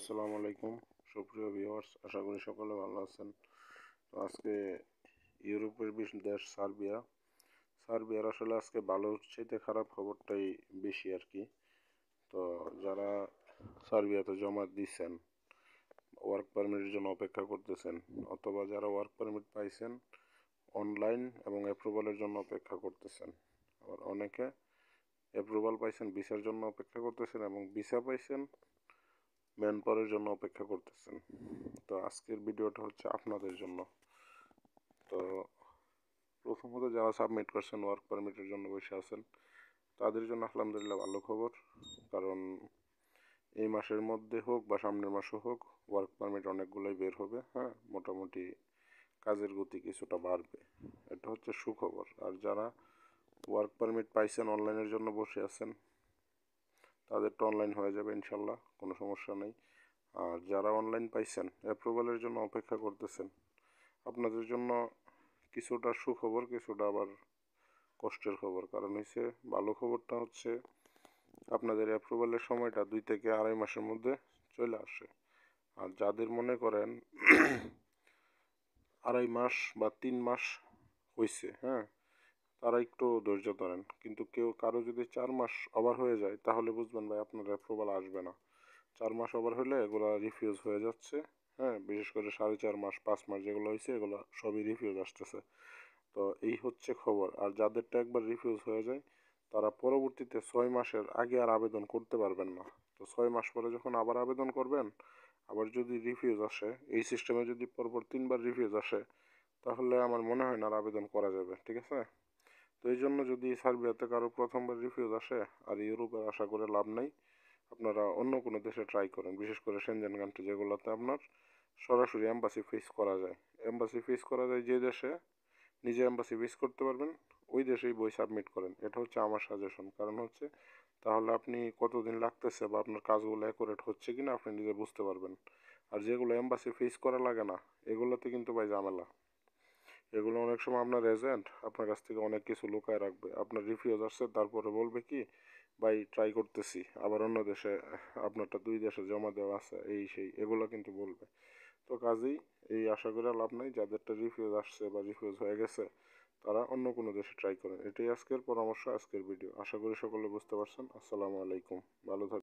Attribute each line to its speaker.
Speaker 1: আসসালামু আলাইকুম সুপ্রিয় ভিউয়ার্স, আশা করি সকলে ভালো আছেন। তো আজকে ইউরোপের দেশ সার্বিয়ার আসলে আজকে ভালোর চাইতে খারাপ খবরটাই বেশি আর কি। তো যারা সার্বিয়াতে জমা দিচ্ছেন, ওয়ার্ক পারমিটের জন্য অপেক্ষা করতেছেন, অথবা যারা ওয়ার্ক পারমিট পাইছেন অনলাইন এবং অ্যাপ্রুভালের জন্য অপেক্ষা করতেছেন, আবার অনেকে অ্যাপ্রুভাল পাইছেন ভিসার জন্য অপেক্ষা করতেছেন এবং ভিসা পাইছেন ম্যান পাওয়ারের জন্য অপেক্ষা করতেছেন। তো আজকের ভিডিওটা হচ্ছে আপনাদের জন্য। তো প্রথমত যারা সাবমিট করছেন ওয়ার্ক পারমিটের জন্য বসে আছেন, তাদের জন্য আলহামদুলিল্লাহ ভালো খবর। কারণ এই মাসের মধ্যে হোক বা সামনের মাসে হোক ওয়ার্ক পারমিট অনেকগুলোই বের হবে। হ্যাঁ, মোটামুটি কাজের গতি কিছুটা বাড়বে, এটা হচ্ছে সুখবর। আর যারা ওয়ার্ক পারমিট পাইছেন অনলাইনের জন্য বসে আছেন, তাদেরটা অনলাইন হয়ে যাবে ইনশাল্লাহ, কোনো সমস্যা নেই। আর যারা অনলাইন পাইছেন অ্যাপ্রুভালের জন্য অপেক্ষা করতেছেন, আপনাদের জন্য কিছুটা সুখবর, কিছুটা আবার কষ্টের খবর। কারণ হচ্ছে ভালো খবরটা হচ্ছে আপনাদের অ্যাপ্রুভালের সময়টা 2 থেকে 2.5 মাসের মধ্যে চলে আসে। আর যাদের মনে করেন 2.5 মাস বা 3 মাস হয়েছে, হ্যাঁ, তারা একটু ধৈর্য ধরেন। কিন্তু কারো যদি 4 মাস ওভার হয়ে যায়, তাহলে বুঝবেন ভাই আপনার অ্যাপ্রুভাল আসবে না। 4 মাস ওভার হলে এগুলো রিফিউজ হয়ে যাচ্ছে। হ্যাঁ, বিশেষ করে 4.5 মাস 5 মাস যেগুলো হয়েছে এগুলো সবই রিফিউজ আসতেছে। তো এই হচ্ছে খবর। আর যাদেরটা একবার রিফিউজ হয়ে যায়, তারা পরবর্তীতে 6 মাসের আগে আর আবেদন করতে পারবেন না। তো 6 মাস পরে যখন আবার আবেদন করবেন, আবার যদি রিফিউজ আসে, এই সিস্টেমে যদি পরপর 3বার রিফিউজ আসে, তাহলে আমার মনে হয় না আর আবেদন করা যাবে। ঠিক আছে? তো এই জন্য যদি সার্বিয়াতে কারো প্রথমবার রিফিউজ আসে আর ইউরোপে আশা করে লাভ নাই, আপনারা অন্য কোনো দেশে ট্রাই করেন। বিশেষ করে সেনজেন কান্ট্রি যেগুলোতে আপনার সরাসরি এম্বাসি ফেস করা যায়। এম্বাসি ফেস করা যায় যে দেশে, নিজে এম্বাসি ফেস করতে পারবেন, ওই দেশেই বই সাবমিট করেন। এটা হচ্ছে আমার সাজেশন। কারণ হচ্ছে তাহলে আপনি কতদিন লাগতেছে বা আপনার কাজগুলো অ্যাকুরেট হচ্ছে কিনা আপনি নিজে বুঝতে পারবেন। আর যেগুলো এম্বাসি ফেস করা লাগে না, এগুলোতে কিন্তু ভাই ঝামেলা। এগুলো অনেক সময় আপনার এজেন্ট আপনার কাছ থেকে অনেক কিছু লুকায় রাখবে। আপনার রিফিউজ আসছে, তারপরে বলবে কি, ভাই ট্রাই করতেছি, আবার অন্য দেশে আপনারটা 2 দেশে জমা দেওয়া আছে, এই সেই এগুলো কিন্তু বলবে। তো কাজেই এই আশা করে লাভ নাই। যাদেরটা রিফিউজ আসছে বা রিফিউজ হয়ে গেছে, তারা অন্য কোনো দেশে ট্রাই করেন। এটাই আজকের পরামর্শ, আজকের ভিডিও। আশা করি সকলে বুঝতে পারছেন। আসসালামু আলাইকুম, ভালো থাকবেন।